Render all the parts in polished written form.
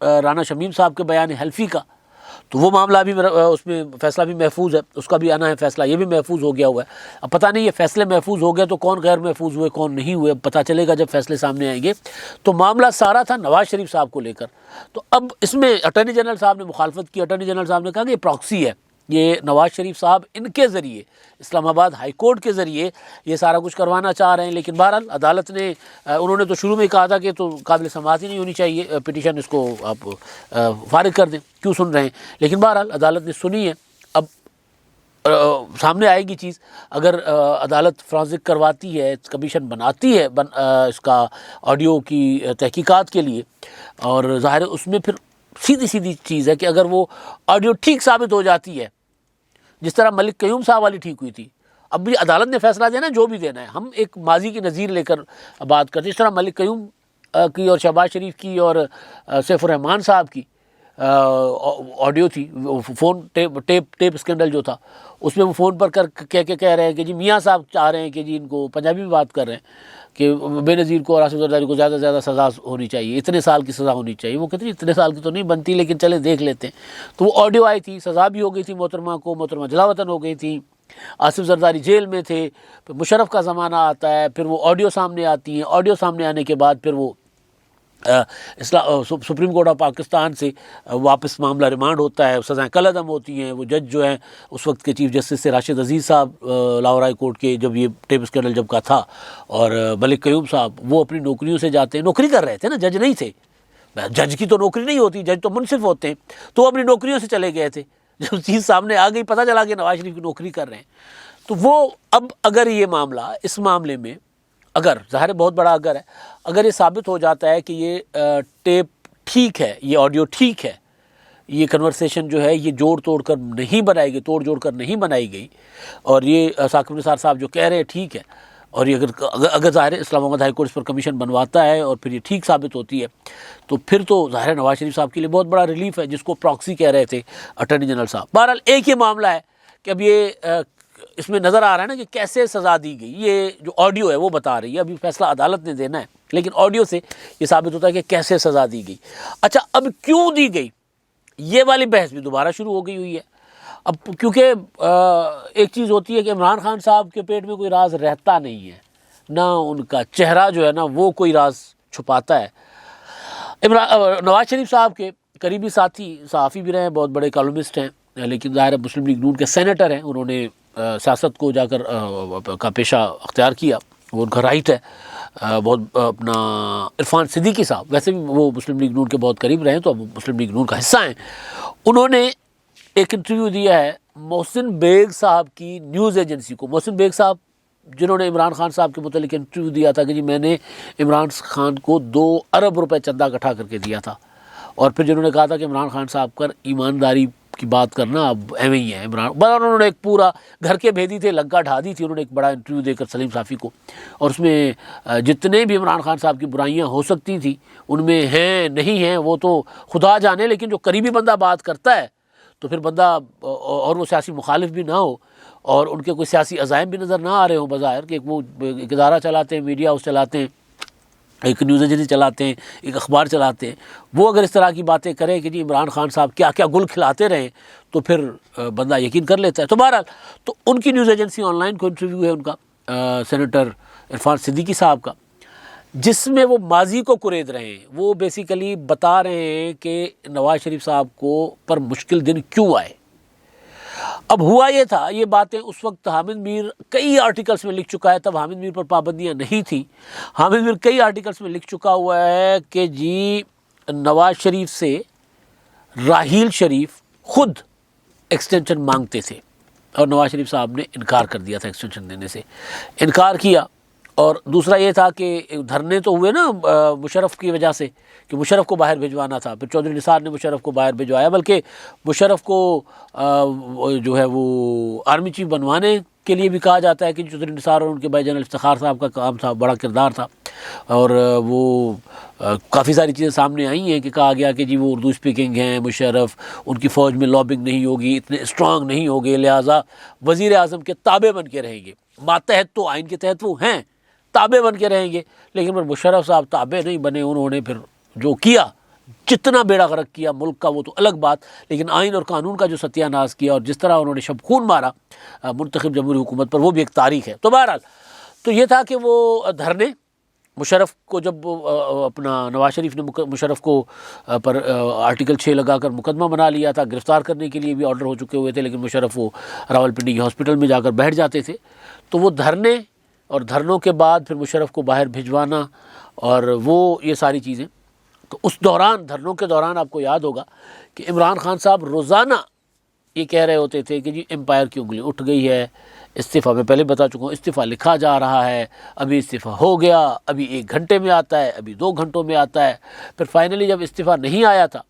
رانا شمیم صاحب کے بیان حلفی کا، تو وہ معاملہ بھی اس میں فیصلہ بھی محفوظ ہے، اس کا بھی آنا ہے فیصلہ، یہ بھی محفوظ ہو گیا ہوا ہے۔ اب پتہ نہیں یہ فیصلے محفوظ ہو گئے تو کون غیر محفوظ ہوئے کون نہیں ہوئے، اب پتہ چلے گا جب فیصلے سامنے آئیں گے۔ تو معاملہ سارا تھا نواز شریف صاحب کو لے کر۔ تو اب اس میں اٹارنی جنرل صاحب نے مخالفت کی، اٹارنی جنرل صاحب نے کہا کہ یہ پراکسی ہے، یہ نواز شریف صاحب ان کے ذریعے اسلام آباد ہائی کورٹ کے ذریعے یہ سارا کچھ کروانا چاہ رہے ہیں، لیکن بہرحال عدالت نے، انہوں نے تو شروع میں کہا تھا کہ تو قابل سماعت ہی نہیں ہونی چاہیے پٹیشن، اس کو آپ فارغ کر دیں، کیوں سن رہے ہیں، لیکن بہرحال عدالت نے سنی ہے۔ اب سامنے آئے گی چیز، اگر عدالت فرانزک کرواتی ہے، کمیشن بناتی ہے اس کا آڈیو کی تحقیقات کے لیے، اور ظاہر ہے اس میں پھر سیدھی سیدھی چیز ہے کہ اگر وہ آڈیو ٹھیک ثابت ہو جاتی ہے، جس طرح ملک قیوم صاحب والی ٹھیک ہوئی تھی، اب بھی عدالت نے فیصلہ دینا جو بھی دینا ہے، ہم ایک ماضی کی نظیر لے کر بات کرتے ہیں، اس طرح ملک قیوم کی اور شہباز شریف کی اور سیف الرحمان صاحب کی آڈیو تھی، فون ٹیپ اسکینڈل جو تھا، اس میں وہ فون پر کہہ رہے ہیں کہ جی میاں صاحب چاہ رہے ہیں کہ جی ان کو پنجابی میں بات کر رہے ہیں کہ بے نظیر کو اور آصف زرداری کو زیادہ سے زیادہ سزا ہونی چاہیے، اتنے سال کی سزا ہونی چاہیے۔ وہ کہتے ہیں اتنے سال کی تو نہیں بنتی، لیکن چلے دیکھ لیتے ہیں۔ تو وہ آڈیو آئی تھی، سزا بھی ہو گئی تھی محترمہ کو، محترمہ جلاوطن ہو گئی تھی، آصف زرداری جیل میں تھے، پھر مشرف کا زمانہ آتا ہے، پھر وہ آڈیو سامنے آتی ہیں، آڈیو سامنے آنے کے بعد پھر وہ سپریم کورٹ آف پاکستان سے واپس معاملہ ریمانڈ ہوتا ہے، سزائیں کالعدم ہوتی ہیں۔ وہ جج جو ہیں اس وقت کے چیف جسٹس سے راشد عزیز صاحب لاہور ہائی کورٹ کے، جب یہ ٹیپ اسکینڈل جب کا تھا، اور ملک قیوم صاحب وہ اپنی نوکریوں سے جاتے ہیں، نوکری کر رہے تھے نا، جج نہیں تھے، جج کی تو نوکری نہیں ہوتی، جج تو منصف ہوتے ہیں، تو وہ اپنی نوکریوں سے چلے گئے تھے۔ جب چیز سامنے آ گئی، پتہ چلا کہ نواز شریف کی نوکری کر رہے ہیں، تو وہ اب اگر یہ معاملہ، اس معاملے میں اگر ظاہر بہت بڑا اگر ہے، اگر یہ ثابت ہو جاتا ہے کہ یہ ٹیپ ٹھیک ہے، یہ آڈیو ٹھیک ہے، یہ کنورسیشن جو ہے یہ جوڑ توڑ کر نہیں بنائی گئی، توڑ جوڑ کر نہیں بنائی گئی، اور یہ ثاقب نثار صاحب جو کہہ رہے ہیں ٹھیک ہے، اور یہ اگر ظاہر اسلام آباد ہائی کورٹ اس پر کمیشن بنواتا ہے اور پھر یہ ٹھیک ثابت ہوتی ہے، تو پھر تو ظاہر نواز شریف صاحب کے لیے بہت بڑا ریلیف ہے، جس کو پراکسی کہہ رہے تھے اٹارنی جنرل صاحب۔ بہرحال ایک یہ معاملہ ہے کہ اب یہ اس میں نظر آ رہا ہے نا کہ کیسے سزا دی گئی، یہ جو آڈیو ہے وہ بتا رہی ہے، ابھی فیصلہ عدالت نے دینا ہے، لیکن آڈیو سے یہ ثابت ہوتا ہے کہ کیسے سزا دی گئی۔ اچھا، اب کیوں دی گئی، یہ والی بحث بھی دوبارہ شروع ہو گئی ہوئی ہے۔ اب کیونکہ ایک چیز ہوتی ہے کہ عمران خان صاحب کے پیٹ میں کوئی راز رہتا نہیں ہے، نہ ان کا چہرہ جو ہے نا وہ کوئی راز چھپاتا ہے۔ نواز شریف صاحب کے قریبی ساتھی صحافی بھی رہے ہیں، بہت بڑے کالمسٹ ہیں، لیکن ظاہر مسلم لیگ نون کے سینیٹر ہیں، انہوں نے سیاست کو جا کر کا پیشہ اختیار کیا، وہ ان کا رائٹ ہے۔ بہت اپنا عرفان صدیقی صاحب، ویسے بھی وہ مسلم لیگ نون کے بہت قریب رہے ہیں، تو اب مسلم لیگ نون کا حصہ ہیں، انہوں نے ایک انٹرویو دیا ہے محسن بیگ صاحب کی نیوز ایجنسی کو۔ محسن بیگ صاحب جنہوں نے عمران خان صاحب کے متعلق انٹرویو دیا تھا کہ جی میں نے عمران خان کو 2 ارب روپے چندہ اکٹھا کر کے دیا تھا، اور پھر جنہوں نے کہا تھا کہ عمران خان صاحب کا ایمانداری کی بات کرنا اب ایویں ہی ہے عمران، انہوں نے ایک پورا گھر کے بھیدی تھے، لنکا ڈھا دی تھی، انہوں نے ایک بڑا انٹرویو دے کر سلیم صافی کو، اور اس میں جتنے بھی عمران خان صاحب کی برائیاں ہو سکتی تھیں ان میں ہیں نہیں ہیں وہ تو خدا جانے، لیکن جو قریبی بندہ بات کرتا ہے تو پھر بندہ، اور وہ سیاسی مخالف بھی نہ ہو اور ان کے کوئی سیاسی عزائم بھی نظر نہ آ رہے ہوں بظاہر، کہ وہ ایک ادارہ چلاتے ہیں، میڈیا ہاؤس چلاتے ہیں، ایک نیوز ایجنسی چلاتے ہیں، ایک اخبار چلاتے ہیں، وہ اگر اس طرح کی باتیں کریں کہ جی عمران خان صاحب کیا کیا گل کھلاتے رہیں تو پھر بندہ یقین کر لیتا ہے۔ تو بہرحال تو ان کی نیوز ایجنسی آن لائن کو انٹرویو ہے ان کا، سینیٹر عرفان صدیقی صاحب کا، جس میں وہ ماضی کو کرید رہے ہیں، وہ بیسیکلی بتا رہے ہیں کہ نواز شریف صاحب کو پر مشکل دن کیوں آئے۔ اب ہوا یہ تھا، یہ باتیں اس وقت حامد میر کئی آرٹیکلز میں لکھ چکا ہے، تب حامد میر پر پابندیاں نہیں تھیں، حامد میر کئی آرٹیکلز میں لکھ چکا ہوا ہے کہ جی نواز شریف سے راحیل شریف خود ایکسٹینشن مانگتے تھے، اور نواز شریف صاحب نے انکار کر دیا تھا ایکسٹینشن دینے سے، انکار کیا۔ اور دوسرا یہ تھا کہ دھرنے تو ہوئے نا مشرف کی وجہ سے، کہ مشرف کو باہر بھجوانا تھا، پھر چودھری نثار نے مشرف کو باہر بھجوایا، بلکہ مشرف کو جو ہے وہ آرمی چیف بنوانے کے لیے بھی کہا جاتا ہے کہ چودھری نثار اور ان کے بھائی جنرل افتخار صاحب کا کام تھا، بڑا کردار تھا، اور وہ کافی ساری چیزیں سامنے آئی ہیں کہ کہا گیا کہ جی وہ اردو اسپیکنگ ہیں مشرف، ان کی فوج میں لابنگ نہیں ہوگی، اتنے اسٹرانگ نہیں ہوگے، لہٰذا وزیر اعظم کے تابع بن کے رہیں گے، ماتحت تو آئین کے تحت وہ ہیں، تابع بن کے رہیں گے، لیکن پھر مشرف صاحب تابع نہیں بنے، انہوں نے پھر جو کیا جتنا بیڑا غرق کیا ملک کا وہ تو الگ بات، لیکن آئین اور قانون کا جو ستیہ ناز کیا اور جس طرح انہوں نے شب خون مارا منتخب جمہوری حکومت پر، وہ بھی ایک تاریخ ہے۔ تو بہرحال تو یہ تھا کہ وہ دھرنے مشرف کو جب اپنا نواز شریف نے مشرف کو پر آرٹیکل 6 لگا کر مقدمہ بنا لیا تھا، گرفتار کرنے کے لیے بھی آرڈر ہو چکے ہوئے تھے، لیکن مشرف وہ راولپنڈی کے ہاسپٹل میں جا کر بیٹھ جاتے تھے، تو وہ دھرنے اور دھرنوں کے بعد پھر مشرف کو باہر بھجوانا اور وہ یہ ساری چیزیں، تو اس دوران دھرنوں کے دوران آپ کو یاد ہوگا کہ عمران خان صاحب روزانہ یہ کہہ رہے ہوتے تھے کہ جی امپائر کی انگلی اٹھ گئی ہے، استعفیٰ میں پہلے بتا چکا ہوں، استعفیٰ لکھا جا رہا ہے، ابھی استعفیٰ ہو گیا، ابھی 1 گھنٹے میں آتا ہے، ابھی 2 گھنٹوں میں آتا ہے۔ پھر فائنلی جب استعفیٰ نہیں آیا تھا،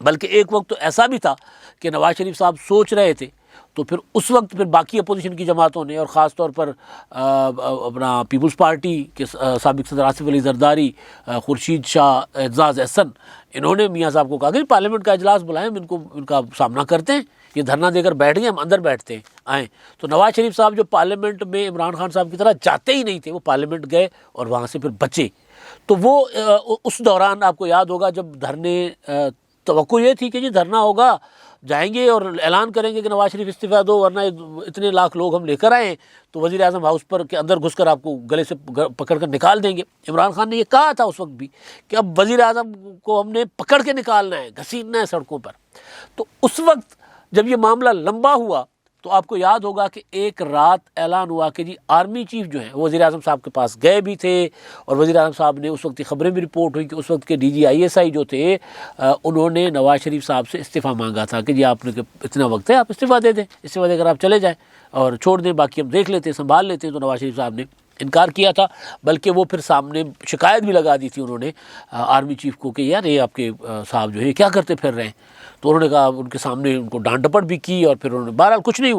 بلکہ ایک وقت تو ایسا بھی تھا کہ نواز شریف صاحب سوچ رہے تھے، تو پھر اس وقت پھر باقی اپوزیشن کی جماعتوں نے اور خاص طور پر اپنا پیپلز پارٹی کے سابق صدر آصف علی زرداری، خورشید شاہ، اعزاز احسن، انہوں نے میاں صاحب کو کہا کہ پارلیمنٹ کا اجلاس بلائیں، ہم ان کا سامنا کرتے ہیں، یہ دھرنا دے کر بیٹھ گئے، ہم اندر بیٹھتے ہیں آئیں۔ تو نواز شریف صاحب جو پارلیمنٹ میں عمران خان صاحب کی طرح جاتے ہی نہیں تھے، وہ پارلیمنٹ گئے اور وہاں سے پھر بچے۔ تو وہ اس دوران آپ کو یاد ہوگا جب دھرنے، توقع یہ تھی کہ جی دھرنا ہوگا، جائیں گے اور اعلان کریں گے کہ نواز شریف استعفیٰ دو ورنہ اتنے لاکھ لوگ ہم لے کر آئے ہیں تو وزیر اعظم ہاؤس پر کے اندر گھس کر آپ کو گلے سے پکڑ کر نکال دیں گے۔ عمران خان نے یہ کہا تھا اس وقت بھی کہ اب وزیر اعظم کو ہم نے پکڑ کے نکالنا ہے، گھسیٹنا ہے سڑکوں پر۔ تو اس وقت جب یہ معاملہ لمبا ہوا تو آپ کو یاد ہوگا کہ ایک رات اعلان ہوا کہ جی آرمی چیف جو ہیں وہ وزیر اعظم صاحب کے پاس گئے بھی تھے، اور وزیر اعظم صاحب نے اس وقت کی خبریں بھی رپورٹ ہوئی کہ اس وقت کے ڈی جی ISI جو تھے انہوں نے نواز شریف صاحب سے استعفیٰ مانگا تھا کہ جی آپ نے اتنا وقت ہے، آپ استعفیٰ دے دیں، استعفیٰ دے کر آپ چلے جائیں اور چھوڑ دیں، باقی ہم دیکھ لیتے ہیں، سنبھال لیتے ہیں۔ تو نواز شریف صاحب نے انکار کیا تھا، بلکہ وہ پھر سامنے شکایت بھی لگا دی تھی انہوں نے آرمی چیف کو کہ یار یہ آپ کے صاحب جو ہے کیا کرتے پھر رہے ہیں۔ تو انہوں نے کہا، ان کے سامنے ان کو ڈانٹ ڈپٹ بھی کی، اور پھر انہوں نے بہرحال کچھ نہیں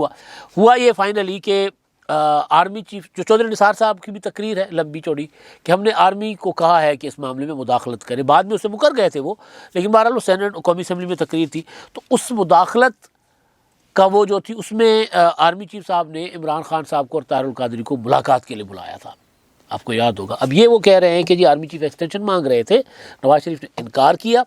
ہوا یہ فائنلی کہ آرمی چیف جو چودھری نثار صاحب کی بھی تقریر ہے لمبی چوڑی کہ ہم نے آرمی کو کہا ہے کہ اس معاملے میں مداخلت کرے، بعد میں اسے مکر گئے تھے وہ، لیکن بہرحال وہ سینٹ قومی اسمبلی میں تقریر تھی، تو اس مداخلت کا وہ جو تھی اس میں آرمی چیف صاحب نے عمران خان صاحب کو اور طاہر القادری کو ملاقات کے لیے بلایا تھا، آپ کو یاد ہوگا۔ اب یہ وہ کہہ رہے ہیں کہ جی آرمی چیف ایکسٹینشن مانگ رہے تھے، نواز شریف نے انکار کیا،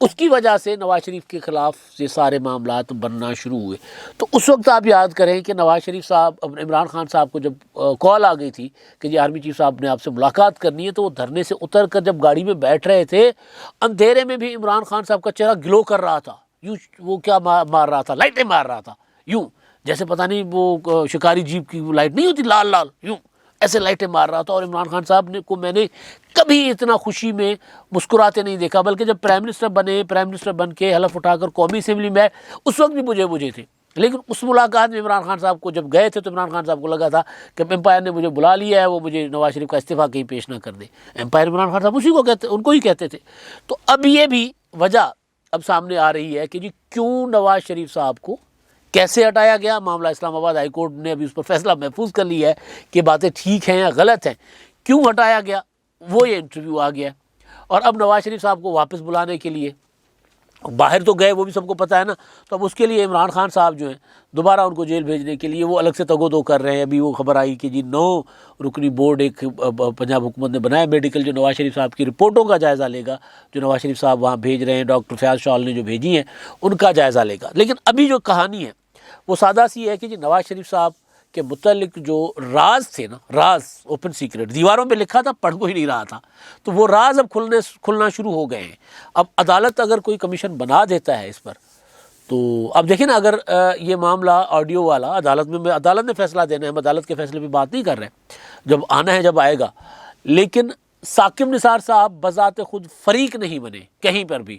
اس کی وجہ سے نواز شریف کے خلاف یہ سارے معاملات بننا شروع ہوئے۔ تو اس وقت آپ یاد کریں کہ نواز شریف صاحب عمران خان صاحب کو جب کال آ گئی تھی کہ جی آرمی چیف صاحب نے آپ سے ملاقات کرنی ہے، تو وہ دھرنے سے اتر کر جب گاڑی میں بیٹھ رہے تھے، اندھیرے میں بھی عمران خان صاحب کا چہرہ گلو کر رہا تھا، یوں وہ کیا مار رہا تھا، لائٹیں مار رہا تھا، یوں جیسے پتہ نہیں وہ شکاری جیپ کی لائٹ نہیں ہوتی لال لال، یوں ایسے لائٹیں مار رہا تھا۔ اور عمران خان صاحب نے کو میں نے کبھی اتنا خوشی میں مسکراتے نہیں دیکھا، بلکہ جب پرائم منسٹر بن کے حلف اٹھا کر قومی اسمبلی میں، اس وقت بھی مجھے تھے، لیکن اس ملاقات میں عمران خان صاحب کو جب گئے تھے تو عمران خان صاحب کو لگا تھا کہ امپائر نے مجھے بلا لیا ہے، وہ مجھے نواز شریف کا استعفیٰ کہیں پیش نہ کر دے۔ امپائر عمران خان صاحب اسی کو کہتے، ان کو ہی کہتے تھے۔ تو اب یہ بھی وجہ اب سامنے آ رہی ہے کہ جی کیوں نواز شریف صاحب کو کیسے ہٹایا گیا۔ معاملہ اسلام آباد ہائی کورٹ نے ابھی اس پر فیصلہ محفوظ کر لیا ہے کہ باتیں ٹھیک ہیں یا غلط ہیں، کیوں ہٹایا گیا، وہ یہ انٹرویو آ گیا۔ اور اب نواز شریف صاحب کو واپس بلانے کے لیے، باہر تو گئے وہ بھی سب کو پتہ ہے نا، تو اب اس کے لیے عمران خان صاحب جو ہیں دوبارہ ان کو جیل بھیجنے کے لیے وہ الگ سے تگ و دو کر رہے ہیں۔ ابھی وہ خبر آئی کہ جی 9 رکنی بورڈ ایک پنجاب حکومت نے بنایا میڈیکل، جو نواز شریف صاحب کی رپورٹوں کا جائزہ لے گا، جو نواز شریف صاحب وہاں بھیج رہے ہیں، ڈاکٹر فیاض شال نے جو بھیجی ہیں ان کا جائزہ لے گا۔ لیکن ابھی جو کہانی ہے وہ سادہ سی ہے کہ جی نواز شریف صاحب کے متعلق جو راز تھے نا، راز اوپن سیکرٹ دیواروں پہ لکھا تھا، پڑھ کوئی نہیں رہا تھا، تو وہ راز اب کھلنا شروع ہو گئے ہیں۔ اب عدالت اگر کوئی کمیشن بنا دیتا ہے اس پر، تو اب دیکھیں نا، اگر یہ معاملہ آڈیو والا عدالت نے فیصلہ دینا ہے، ہم عدالت کے فیصلے پہ بات نہیں کر رہے، جب آنا ہے جب آئے گا، لیکن ثاقب نثار صاحب بذات خود فریق نہیں بنے کہیں پر بھی،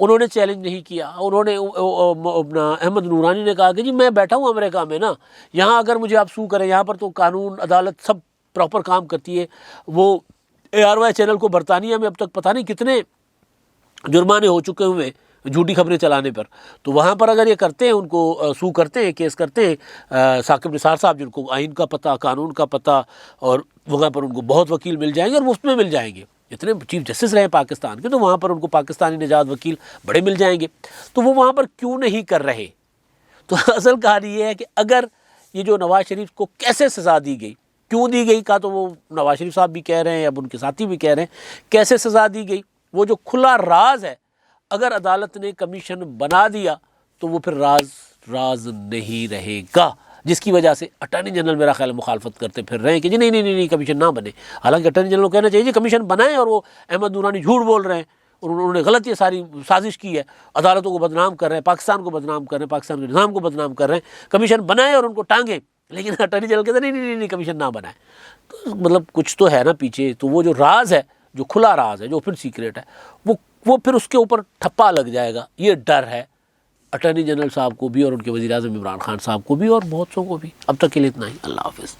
انہوں نے چیلنج نہیں کیا۔ انہوں نے احمد نورانی نے کہا کہ جی میں بیٹھا ہوں امریکہ میں نا، یہاں اگر مجھے آپ سو کریں، یہاں پر تو قانون عدالت سب پراپر کام کرتی ہے۔ وہ ARY چینل کو برطانیہ میں اب تک پتہ نہیں کتنے جرمانے ہو چکے ہوئے جھوٹی خبریں چلانے پر، تو وہاں پر اگر یہ کرتے ہیں، ان کو سو کرتے ہیں، کیس کرتے ہیں ثاقب نثار صاحب، جن کو آئین کا پتہ، قانون کا پتہ، اور وہاں پر ان کو بہت وکیل مل جائیں گے اور مفت میں مل جائیں گے، اتنے چیف جسٹس رہے پاکستان کے، تو وہاں پر ان کو پاکستانی نجات وکیل بڑے مل جائیں گے، تو وہ وہاں پر کیوں نہیں کر رہے؟ تو اصل کہانی یہ ہے کہ اگر یہ جو نواز شریف کو کیسے سزا دی گئی، کیوں دی گئی، کا تو وہ نواز شریف صاحب بھی کہہ رہے ہیں، اب ان کے ساتھی بھی کہہ رہے ہیں کیسے سزا دی گئی، وہ جو کھلا راز ہے اگر عدالت نے کمیشن بنا دیا تو وہ پھر راز نہیں رہے گا، جس کی وجہ سے اٹارنی جنرل میرا خیال مخالفت کرتے پھر رہے ہیں کہ جی نہیں کمیشن نہ بنے. حالانکہ اٹارنی جنرل کو کہنا چاہیے جی کمیشن بنائیں، اور وہ احمد نورانی جھوٹ بول رہے ہیں اور انہوں نے غلط یہ ساری سازش کی ہے، عدالتوں کو بدنام کر رہے ہیں، پاکستان کو بدنام کر رہے ہیں، پاکستان کے نظام کو بدنام کر رہے ہیں. کمیشن بنائیں اور ان کو ٹانگیں، لیکن اٹارنی جنرل کہتے ہیں نہیں کمیشن نہ بنائیں. تو مطلب کچھ تو ہے نا پیچھے. تو وہ جو راز ہے، جو کھلا راز ہے، جو اوپن سیکریٹ ہے، وہ پھر اس کے اوپر ٹھپا لگ جائے گا. یہ ڈر ہے اٹارنی جنرل صاحب کو بھی اور ان کے وزیر اعظم عمران خان صاحب کو بھی اور بہت سو کو بھی. اب تک کے لیے اتنا ہی. اللہ حافظ.